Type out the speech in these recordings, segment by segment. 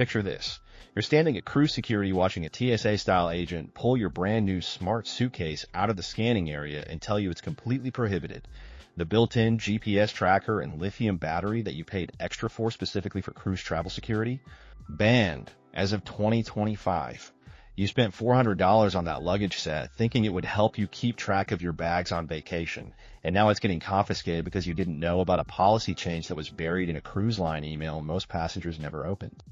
Picture this. You're standing at cruise security watching a TSA-style agent pull your brand new smart suitcase out of the scanning area and tell you it's completely prohibited. The built-in GPS tracker and lithium battery that you paid extra for specifically for cruise travel security? Banned as of 2025. You spent $400 on that luggage set thinking it would help you keep track of your bags on vacation, and now it's getting confiscated because you didn't know about a policy change that was buried in a cruise line email most passengers never opened.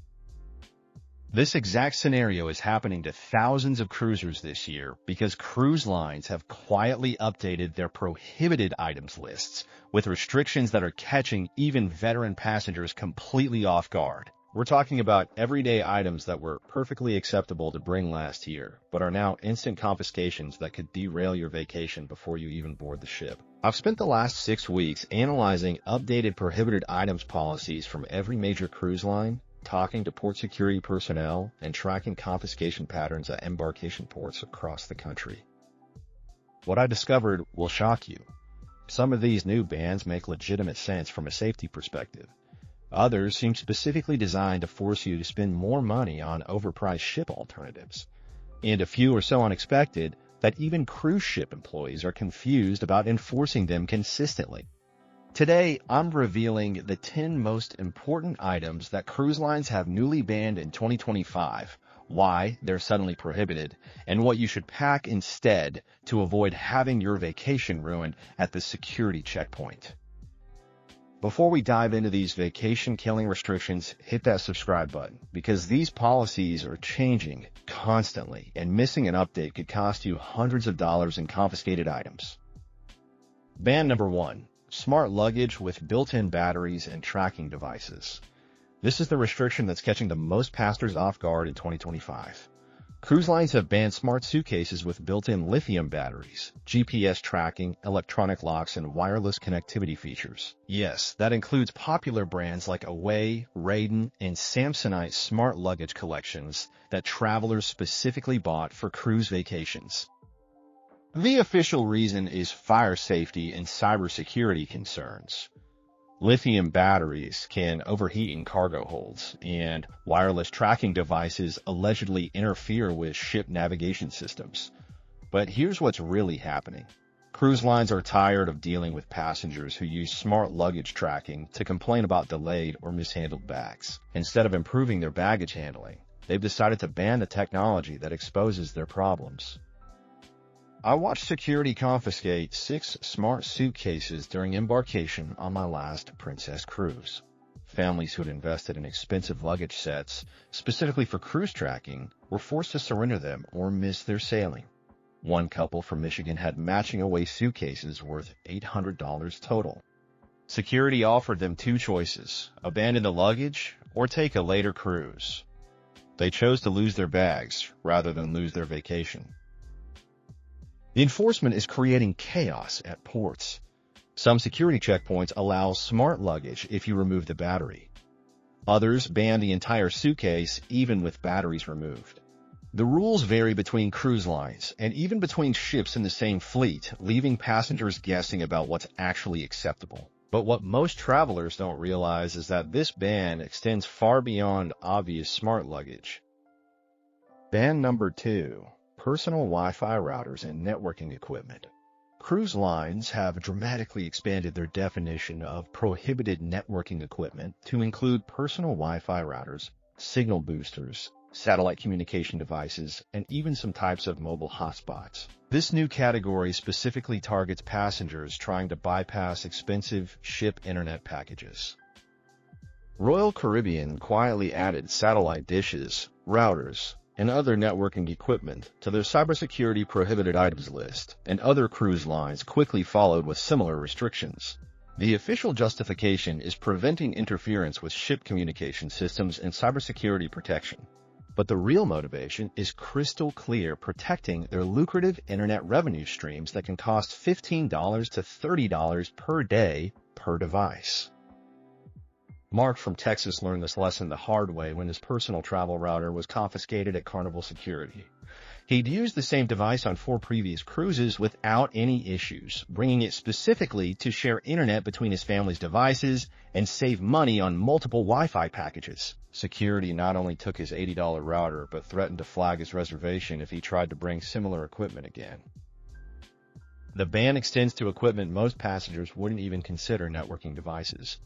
This exact scenario is happening to thousands of cruisers this year because cruise lines have quietly updated their prohibited items lists with restrictions that are catching even veteran passengers completely off guard. We're talking about everyday items that were perfectly acceptable to bring last year, but are now instant confiscations that could derail your vacation before you even board the ship. I've spent the last 6 weeks analyzing updated prohibited items policies from every major cruise line, talking to port security personnel, and tracking confiscation patterns at embarkation ports across the country. What I discovered will shock you. Some of these new bans make legitimate sense from a safety perspective. Others seem specifically designed to force you to spend more money on overpriced ship alternatives. And a few are so unexpected that even cruise ship employees are confused about enforcing them consistently. Today, I'm revealing the 10 most important items that cruise lines have newly banned in 2025, why they're suddenly prohibited, and what you should pack instead to avoid having your vacation ruined at the security checkpoint. Before we dive into these vacation-killing restrictions, hit that subscribe button, because these policies are changing constantly, and missing an update could cost you hundreds of dollars in confiscated items. Ban number 1. Smart luggage with built-in batteries and tracking devices. This is the restriction that's catching the most passengers off guard in 2025. Cruise lines have banned smart suitcases with built-in lithium batteries, GPS tracking, electronic locks, and wireless connectivity features. Yes, that includes popular brands like Away, Raiden, and Samsonite smart luggage collections that travelers specifically bought for cruise vacations. The official reason is fire safety and cybersecurity concerns. Lithium batteries can overheat in cargo holds, and wireless tracking devices allegedly interfere with ship navigation systems. But here's what's really happening. Cruise lines are tired of dealing with passengers who use smart luggage tracking to complain about delayed or mishandled bags. Instead of improving their baggage handling, they've decided to ban the technology that exposes their problems. I watched security confiscate 6 smart suitcases during embarkation on my last Princess cruise. Families who had invested in expensive luggage sets, specifically for cruise tracking, were forced to surrender them or miss their sailing. One couple from Michigan had matching Away suitcases worth $800 total. Security offered them 2 choices: abandon the luggage or take a later cruise. They chose to lose their bags rather than lose their vacation. The enforcement is creating chaos at ports. Some security checkpoints allow smart luggage if you remove the battery. Others ban the entire suitcase even with batteries removed. The rules vary between cruise lines and even between ships in the same fleet, leaving passengers guessing about what's actually acceptable. But what most travelers don't realize is that this ban extends far beyond obvious smart luggage. Ban number 2. Personal Wi-Fi routers and networking equipment. Cruise lines have dramatically expanded their definition of prohibited networking equipment to include personal Wi-Fi routers, signal boosters, satellite communication devices, and even some types of mobile hotspots. This new category specifically targets passengers trying to bypass expensive ship internet packages. Royal Caribbean quietly added satellite dishes, routers, and other networking equipment to their cybersecurity prohibited items list, and other cruise lines quickly followed with similar restrictions. The official justification is preventing interference with ship communication systems and cybersecurity protection. But the real motivation is crystal clear: protecting their lucrative internet revenue streams that can cost $15 to $30 per day per device. Mark from Texas learned this lesson the hard way when his personal travel router was confiscated at Carnival Security. He'd used the same device on 4 previous cruises without any issues, bringing it specifically to share internet between his family's devices and save money on multiple Wi-Fi packages. Security not only took his $80 router, but threatened to flag his reservation if he tried to bring similar equipment again. The ban extends to equipment most passengers wouldn't even consider networking devices.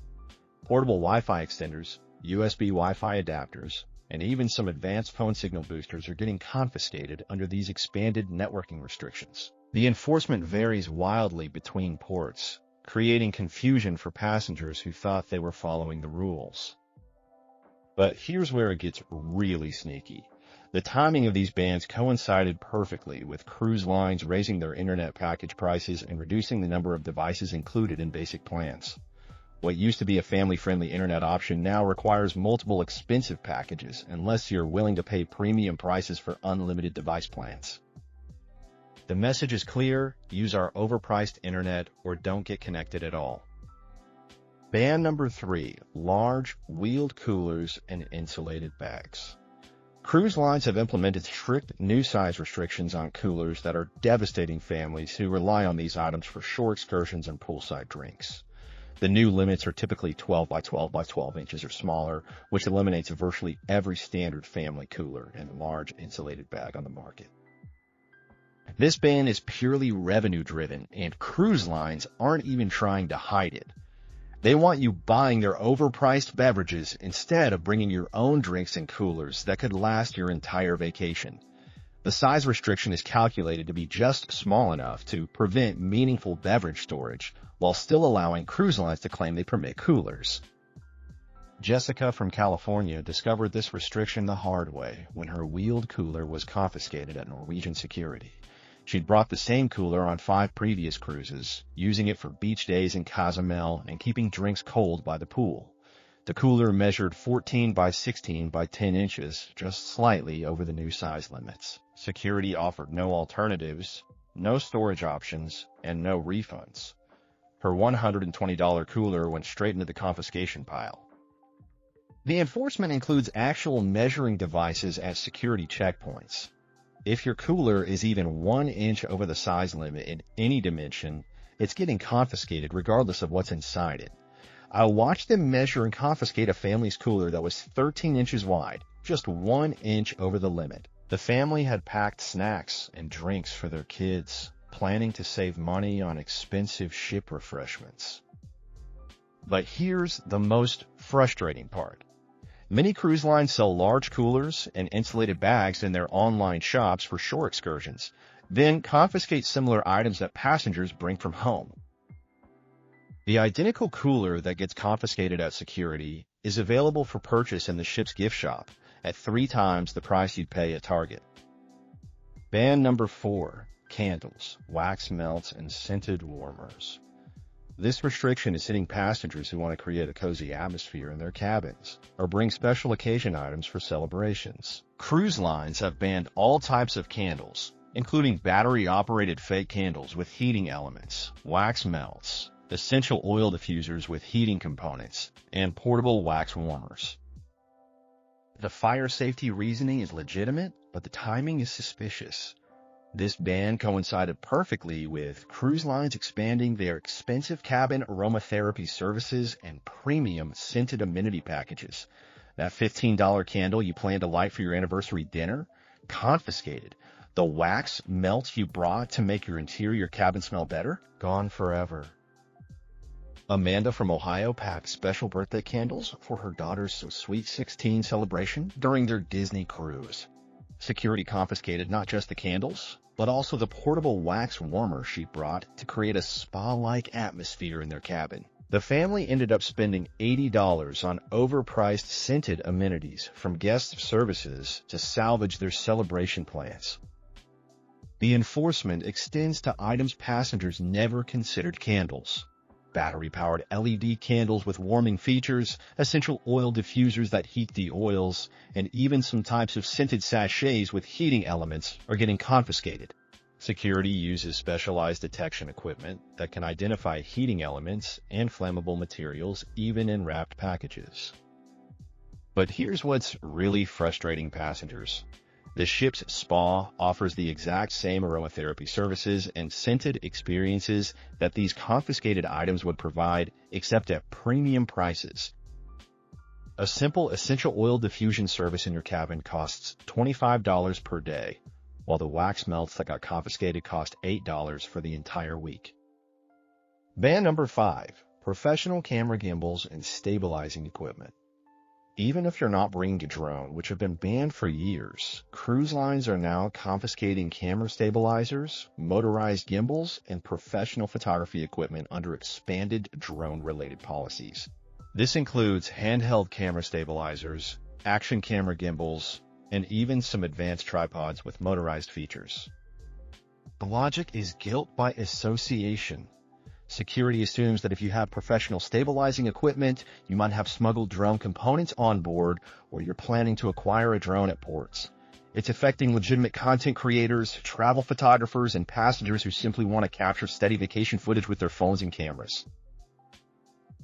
Portable Wi-Fi extenders, USB Wi-Fi adapters, and even some advanced phone signal boosters are getting confiscated under these expanded networking restrictions. The enforcement varies wildly between ports, creating confusion for passengers who thought they were following the rules. But here's where it gets really sneaky. The timing of these bans coincided perfectly with cruise lines raising their internet package prices and reducing the number of devices included in basic plans. What used to be a family-friendly internet option now requires multiple expensive packages unless you're willing to pay premium prices for unlimited device plans. The message is clear: use our overpriced internet or don't get connected at all. Ban number 3, large wheeled coolers and insulated bags. Cruise lines have implemented strict new size restrictions on coolers that are devastating families who rely on these items for shore excursions and poolside drinks. The new limits are typically 12 by 12 by 12 inches or smaller, which eliminates virtually every standard family cooler and large insulated bag on the market. This ban is purely revenue-driven, and cruise lines aren't even trying to hide it. They want you buying their overpriced beverages instead of bringing your own drinks and coolers that could last your entire vacation. The size restriction is calculated to be just small enough to prevent meaningful beverage storage, while still allowing cruise lines to claim they permit coolers. Jessica from California discovered this restriction the hard way when her wheeled cooler was confiscated at Norwegian security. She'd brought the same cooler on 5 previous cruises, using it for beach days in Cozumel and keeping drinks cold by the pool. The cooler measured 14 by 16 by 10 inches, just slightly over the new size limits. Security offered no alternatives, no storage options, and no refunds. Her $120 cooler went straight into the confiscation pile. The enforcement includes actual measuring devices at security checkpoints. If your cooler is even 1 inch over the size limit in any dimension, it's getting confiscated regardless of what's inside it. I watched them measure and confiscate a family's cooler that was 13 inches wide, just 1 inch over the limit. The family had packed snacks and drinks for their kids, planning to save money on expensive ship refreshments. But here's the most frustrating part. Many cruise lines sell large coolers and insulated bags in their online shops for shore excursions, then confiscate similar items that passengers bring from home. The identical cooler that gets confiscated at security is available for purchase in the ship's gift shop at 3 times the price you'd pay at Target. Ban number 4, candles, wax melts, and scented warmers. This restriction is hitting passengers who want to create a cozy atmosphere in their cabins or bring special occasion items for celebrations. Cruise lines have banned all types of candles, including battery-operated fake candles with heating elements, wax melts, essential oil diffusers with heating components, and portable wax warmers. The fire safety reasoning is legitimate, but the timing is suspicious. This ban coincided perfectly with cruise lines expanding their expensive cabin aromatherapy services and premium scented amenity packages. That $15 candle you plan to light for your anniversary dinner? Confiscated. The wax melts you brought to make your interior cabin smell better? Gone forever. Amanda from Ohio packed special birthday candles for her daughter's So Sweet 16 celebration during their Disney cruise. Security confiscated not just the candles, but also the portable wax warmer she brought to create a spa-like atmosphere in their cabin. The family ended up spending $80 on overpriced scented amenities from guest services to salvage their celebration plans. The enforcement extends to items passengers never considered candles. Battery-powered LED candles with warming features, essential oil diffusers that heat the oils, and even some types of scented sachets with heating elements are getting confiscated. Security uses specialized detection equipment that can identify heating elements and flammable materials even in wrapped packages. But here's what's really frustrating passengers. The ship's spa offers the exact same aromatherapy services and scented experiences that these confiscated items would provide, except at premium prices. A simple essential oil diffusion service in your cabin costs $25 per day, while the wax melts that got confiscated cost $8 for the entire week. Ban number 5, professional camera gimbals and stabilizing equipment. Even if you're not bringing a drone, which have been banned for years, cruise lines are now confiscating camera stabilizers, motorized gimbals, and professional photography equipment under expanded drone-related policies. This includes handheld camera stabilizers, action camera gimbals, and even some advanced tripods with motorized features. The logic is guilt by association. Security assumes that if you have professional stabilizing equipment, you might have smuggled drone components on board, or you're planning to acquire a drone at ports. It's affecting legitimate content creators, travel photographers, and passengers who simply want to capture steady vacation footage with their phones and cameras.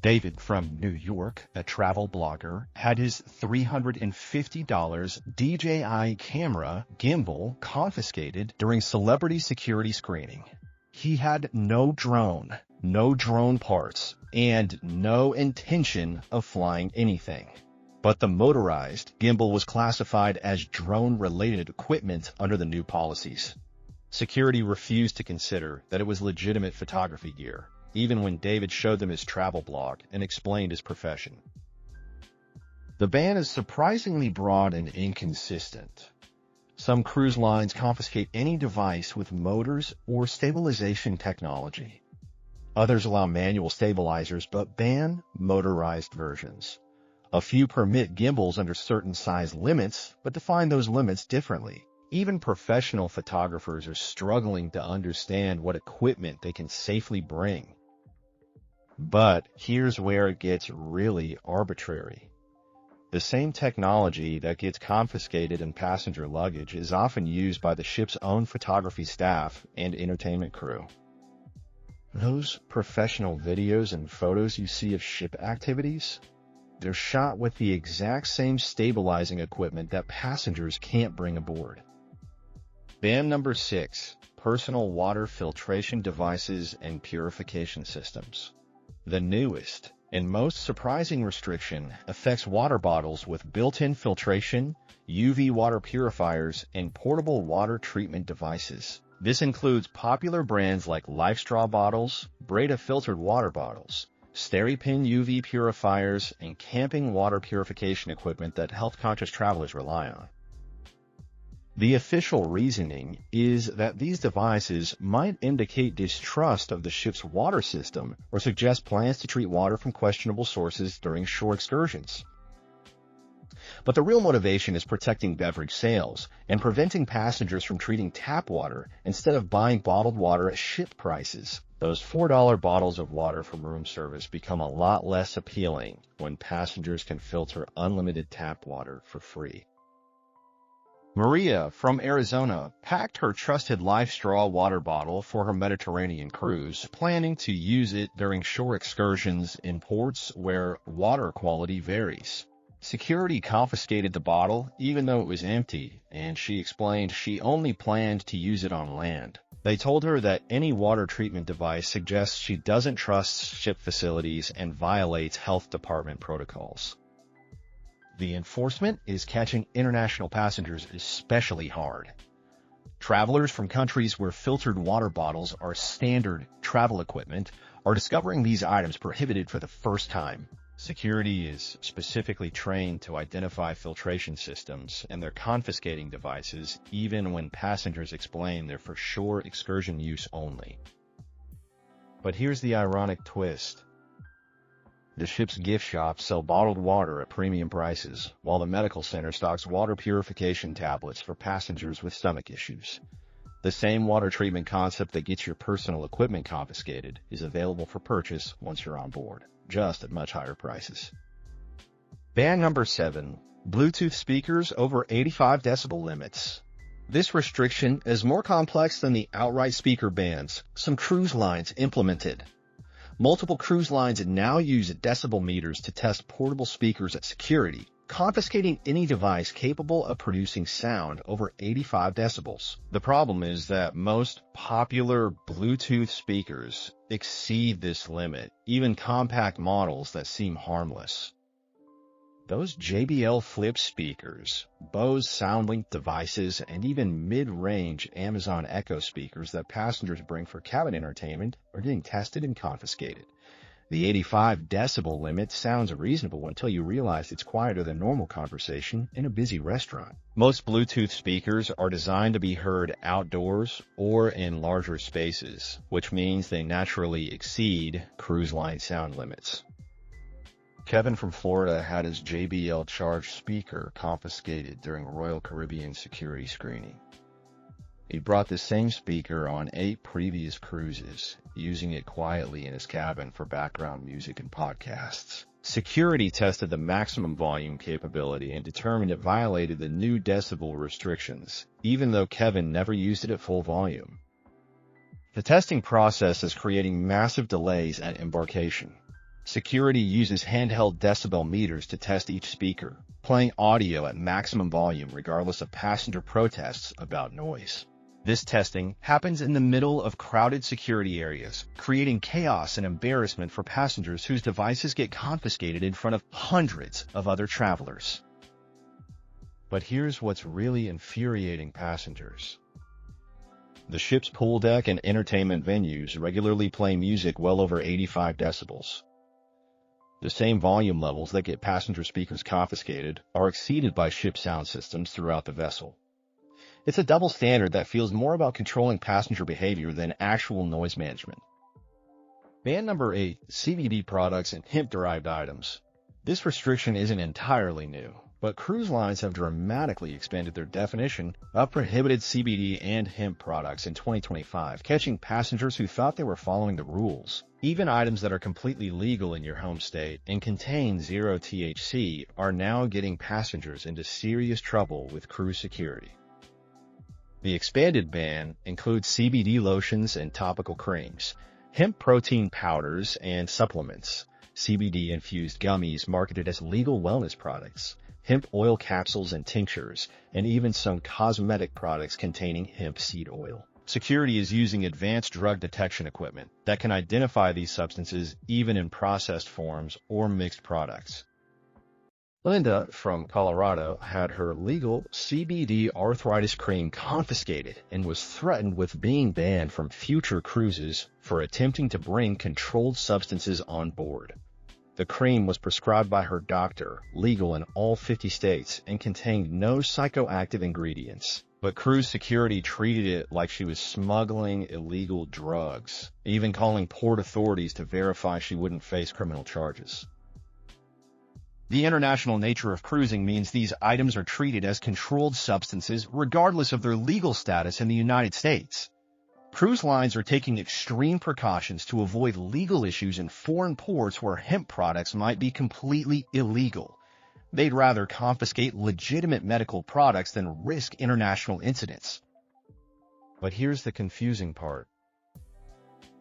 David from New York, a travel blogger, had his $350 DJI camera gimbal confiscated during celebrity security screening. He had no drone parts, and no intention of flying anything. But the motorized gimbal was classified as drone-related equipment under the new policies. Security refused to consider that it was legitimate photography gear, even when David showed them his travel blog and explained his profession. The ban is surprisingly broad and inconsistent. Some cruise lines confiscate any device with motors or stabilization technology. Others allow manual stabilizers but ban motorized versions. A few permit gimbals under certain size limits but define those limits differently. Even professional photographers are struggling to understand what equipment they can safely bring. But here's where it gets really arbitrary. The same technology that gets confiscated in passenger luggage is often used by the ship's own photography staff and entertainment crew. Those professional videos and photos you see of ship activities, they're shot with the exact same stabilizing equipment that passengers can't bring aboard. Ban number 6, personal water filtration devices and purification systems. The newest and most surprising restriction affects water bottles with built-in filtration, UV water purifiers, and portable water treatment devices. This includes popular brands like LifeStraw bottles, Breda filtered water bottles, SteriPen UV purifiers, and camping water purification equipment that health-conscious travelers rely on. The official reasoning is that these devices might indicate distrust of the ship's water system or suggest plans to treat water from questionable sources during shore excursions. But the real motivation is protecting beverage sales and preventing passengers from treating tap water instead of buying bottled water at ship prices. Those $4 bottles of water from room service become a lot less appealing when passengers can filter unlimited tap water for free. Maria from Arizona packed her trusted LifeStraw water bottle for her Mediterranean cruise, planning to use it during shore excursions in ports where water quality varies. Security confiscated the bottle even though it was empty, and she explained she only planned to use it on land. They told her that any water treatment device suggests she doesn't trust ship facilities and violates health department protocols. The enforcement is catching international passengers especially hard. Travelers from countries where filtered water bottles are standard travel equipment are discovering these items prohibited for the first time. Security is specifically trained to identify filtration systems, and they're confiscating devices even when passengers explain they're for shore excursion use only. But here's the ironic twist. The ship's gift shops sell bottled water at premium prices, while the medical center stocks water purification tablets for passengers with stomach issues. The same water treatment concept that gets your personal equipment confiscated is available for purchase once you're on board, just at much higher prices. Ban number 7, Bluetooth speakers over 85 decibel limits. This restriction is more complex than the outright speaker bans some cruise lines implemented. Multiple cruise lines now use decibel meters to test portable speakers at security, confiscating any device capable of producing sound over 85 decibels. The problem is that most popular Bluetooth speakers exceed this limit, even compact models that seem harmless. Those JBL flip speakers, Bose SoundLink devices, and even mid-range Amazon Echo speakers that passengers bring for cabin entertainment are getting tested and confiscated. The 85 decibel limit sounds reasonable until you realize it's quieter than normal conversation in a busy restaurant. Most Bluetooth speakers are designed to be heard outdoors or in larger spaces, which means they naturally exceed cruise line sound limits. Kevin from Florida had his JBL charged speaker confiscated during Royal Caribbean security screening. He brought the same speaker on 8 previous cruises, using it quietly in his cabin for background music and podcasts. Security tested the maximum volume capability and determined it violated the new decibel restrictions, even though Kevin never used it at full volume. The testing process is creating massive delays at embarkation. Security uses handheld decibel meters to test each speaker, playing audio at maximum volume regardless of passenger protests about noise. This testing happens in the middle of crowded security areas, creating chaos and embarrassment for passengers whose devices get confiscated in front of hundreds of other travelers. But here's what's really infuriating passengers. The ship's pool deck and entertainment venues regularly play music well over 85 decibels. The same volume levels that get passenger speakers confiscated are exceeded by ship sound systems throughout the vessel. It's a double standard that feels more about controlling passenger behavior than actual noise management. Ban number 8, CBD products and hemp-derived items. This restriction isn't entirely new, but cruise lines have dramatically expanded their definition of prohibited CBD and hemp products in 2025, catching passengers who thought they were following the rules. Even items that are completely legal in your home state and contain zero THC are now getting passengers into serious trouble with cruise security. The expanded ban includes CBD lotions and topical creams, hemp protein powders and supplements, CBD-infused gummies marketed as legal wellness products, hemp oil capsules and tinctures, and even some cosmetic products containing hemp seed oil. Security is using advanced drug detection equipment that can identify these substances even in processed forms or mixed products. Linda from Colorado had her legal CBD arthritis cream confiscated and was threatened with being banned from future cruises for attempting to bring controlled substances on board. The cream was prescribed by her doctor, legal in all 50 states, and contained no psychoactive ingredients. But cruise security treated it like she was smuggling illegal drugs, even calling port authorities to verify she wouldn't face criminal charges. The international nature of cruising means these items are treated as controlled substances regardless of their legal status in the United States. Cruise lines are taking extreme precautions to avoid legal issues in foreign ports where hemp products might be completely illegal. They'd rather confiscate legitimate medical products than risk international incidents. But here's the confusing part.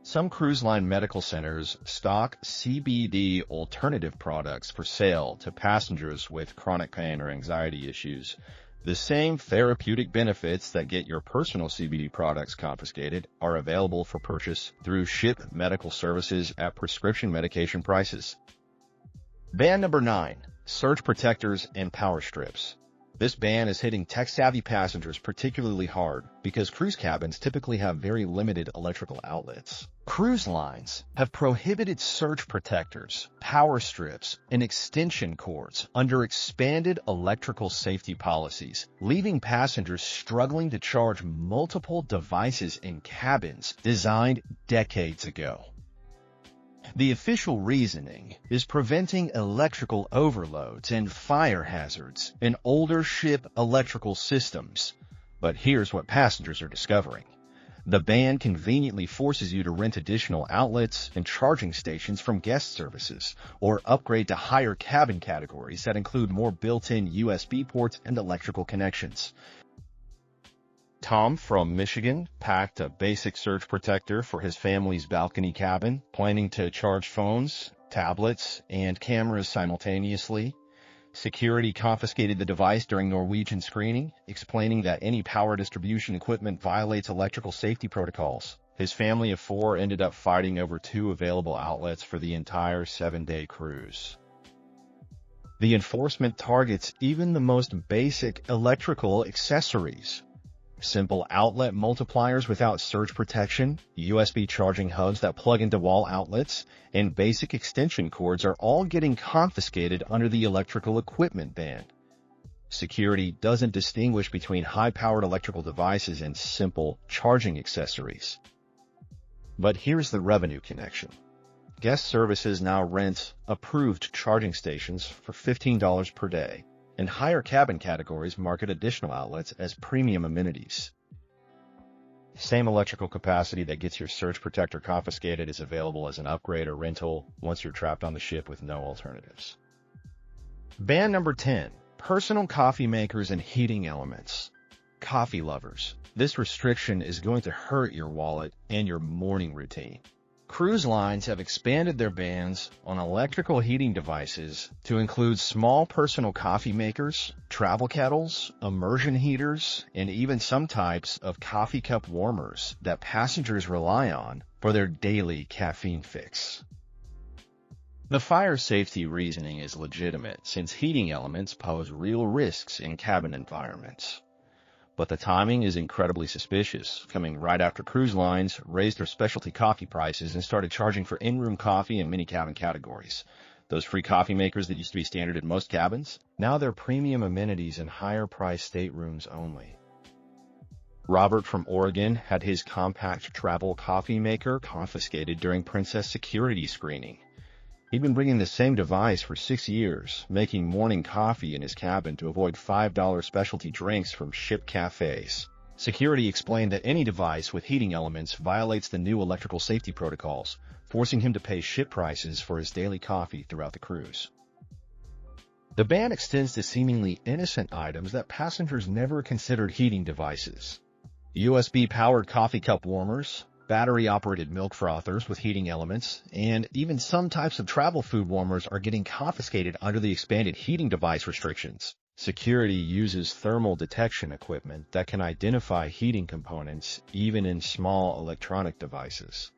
Some cruise line medical centers stock CBD alternative products for sale to passengers with chronic pain or anxiety issues. The same therapeutic benefits that get your personal CBD products confiscated are available for purchase through ship medical services at prescription medication prices. Ban number 9, surge protectors and power strips. This ban is hitting tech-savvy passengers particularly hard because cruise cabins typically have very limited electrical outlets. Cruise lines have prohibited surge protectors, power strips, and extension cords under expanded electrical safety policies, leaving passengers struggling to charge multiple devices in cabins designed decades ago. The official reasoning is preventing electrical overloads and fire hazards in older ship electrical systems. But here's what passengers are discovering. The ban conveniently forces you to rent additional outlets and charging stations from guest services, or upgrade to higher cabin categories that include more built-in USB ports and electrical connections. Tom from Michigan packed a basic surge protector for his family's balcony cabin, planning to charge phones, tablets, and cameras simultaneously. Security confiscated the device during Norwegian screening, explaining that any power distribution equipment violates electrical safety protocols. His family of 4 ended up fighting over 2 available outlets for the entire 7-day cruise. The enforcement targets even the most basic electrical accessories. Simple outlet multipliers without surge protection, USB charging hubs that plug into wall outlets, and basic extension cords are all getting confiscated under the electrical equipment ban. Security doesn't distinguish between high-powered electrical devices and simple charging accessories. But here's the revenue connection. Guest services now rent approved charging stations for $15 per day, and higher cabin categories market additional outlets as premium amenities. Same electrical capacity that gets your surge protector confiscated is available as an upgrade or rental once you're trapped on the ship with no alternatives. Ban number 10. Personal coffee makers and heating elements. Coffee lovers, this restriction is going to hurt your wallet and your morning routine. Cruise lines have expanded their bans on electrical heating devices to include small personal coffee makers, travel kettles, immersion heaters, and even some types of coffee cup warmers that passengers rely on for their daily caffeine fix. The fire safety reasoning is legitimate since heating elements pose real risks in cabin environments. But the timing is incredibly suspicious, coming right after cruise lines raised their specialty coffee prices and started charging for in-room coffee and mini-cabin categories. Those free coffee makers that used to be standard in most cabins, now they're premium amenities in higher-priced staterooms only. Robert from Oregon had his compact travel coffee maker confiscated during Princess security screening. He'd been bringing the same device for 6 years, making morning coffee in his cabin to avoid $5 specialty drinks from ship cafes. Security explained that any device with heating elements violates the new electrical safety protocols, forcing him to pay ship prices for his daily coffee throughout the cruise. The ban extends to seemingly innocent items that passengers never considered heating devices. USB-powered coffee cup warmers, battery-operated milk frothers with heating elements, and even some types of travel food warmers are getting confiscated under the expanded heating device restrictions. Security uses thermal detection equipment that can identify heating components even in small electronic devices.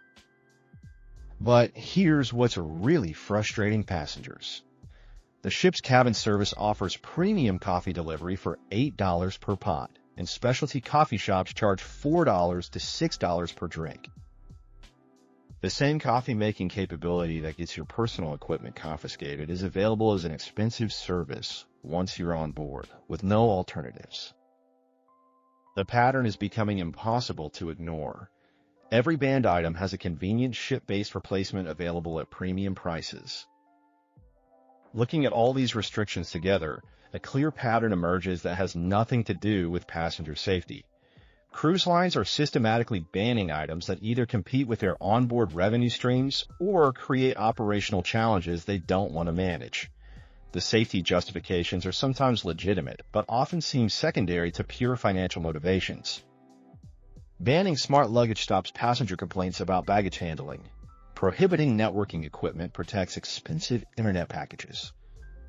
But here's what's really frustrating passengers. The ship's cabin service offers premium coffee delivery for $8 per pot, and specialty coffee shops charge $4 to $6 per drink. The same coffee-making capability that gets your personal equipment confiscated is available as an expensive service once you're on board, with no alternatives. The pattern is becoming impossible to ignore. Every banned item has a convenient ship-based replacement available at premium prices. Looking at all these restrictions together, a clear pattern emerges that has nothing to do with passenger safety. Cruise lines are systematically banning items that either compete with their onboard revenue streams or create operational challenges they don't want to manage. The safety justifications are sometimes legitimate, but often seem secondary to pure financial motivations. Banning smart luggage stops passenger complaints about baggage handling. Prohibiting networking equipment protects expensive internet packages.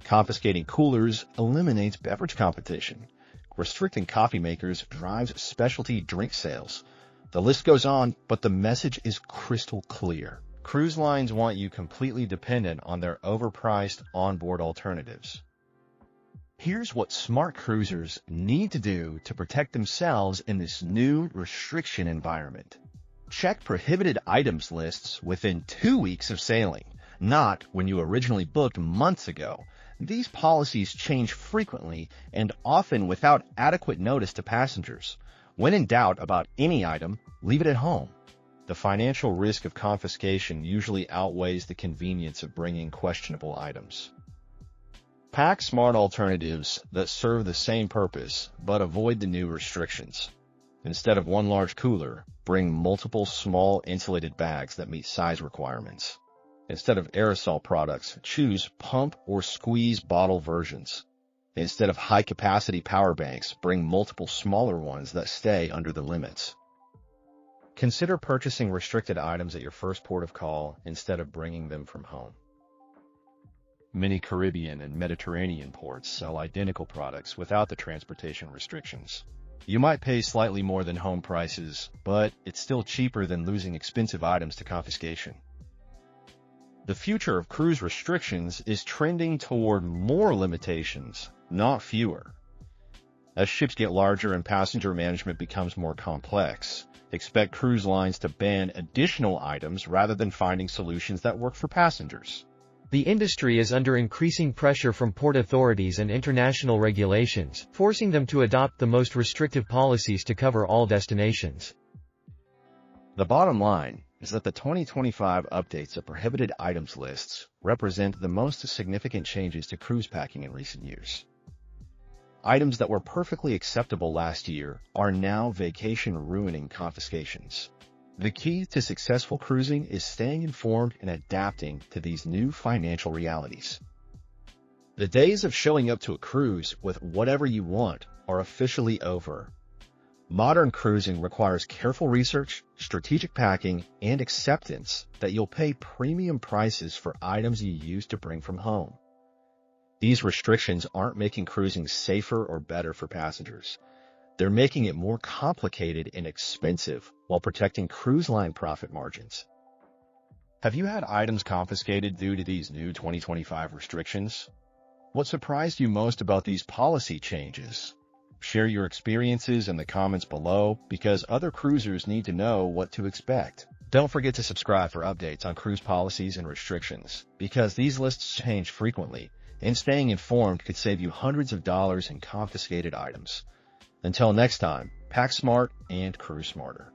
Confiscating coolers eliminates beverage competition. Restricting coffee makers drives specialty drink sales. The list goes on, but the message is crystal clear. Cruise lines want you completely dependent on their overpriced onboard alternatives. Here's what smart cruisers need to do to protect themselves in this new restriction environment. Check prohibited items lists within 2 weeks of sailing, not when you originally booked months ago. These policies change frequently and often without adequate notice to passengers. When in doubt about any item, leave it at home. The financial risk of confiscation usually outweighs the convenience of bringing questionable items. Pack smart alternatives that serve the same purpose but avoid the new restrictions. Instead of one large cooler, bring multiple small insulated bags that meet size requirements. Instead of aerosol products, choose pump or squeeze bottle versions. Instead of high-capacity power banks, bring multiple smaller ones that stay under the limits. Consider purchasing restricted items at your first port of call instead of bringing them from home. Many Caribbean and Mediterranean ports sell identical products without the transportation restrictions. You might pay slightly more than home prices, but it's still cheaper than losing expensive items to confiscation. The future of cruise restrictions is trending toward more limitations, not fewer. As ships get larger and passenger management becomes more complex, expect cruise lines to ban additional items rather than finding solutions that work for passengers. The industry is under increasing pressure from port authorities and international regulations, forcing them to adopt the most restrictive policies to cover all destinations. The bottom line is that the 2025 updates of prohibited items lists represent the most significant changes to cruise packing in recent years. Items that were perfectly acceptable last year are now vacation-ruining confiscations. The key to successful cruising is staying informed and adapting to these new financial realities. The days of showing up to a cruise with whatever you want are officially over. Modern cruising requires careful research, strategic packing, and acceptance that you'll pay premium prices for items you use to bring from home. These restrictions aren't making cruising safer or better for passengers. They're making it more complicated and expensive while protecting cruise line profit margins. Have you had items confiscated due to these new 2025 restrictions? What surprised you most about these policy changes? Share your experiences in the comments below because other cruisers need to know what to expect. Don't forget to subscribe for updates on cruise policies and restrictions because these lists change frequently, and staying informed could save you hundreds of dollars in confiscated items. Until next time, pack smart and cruise smarter.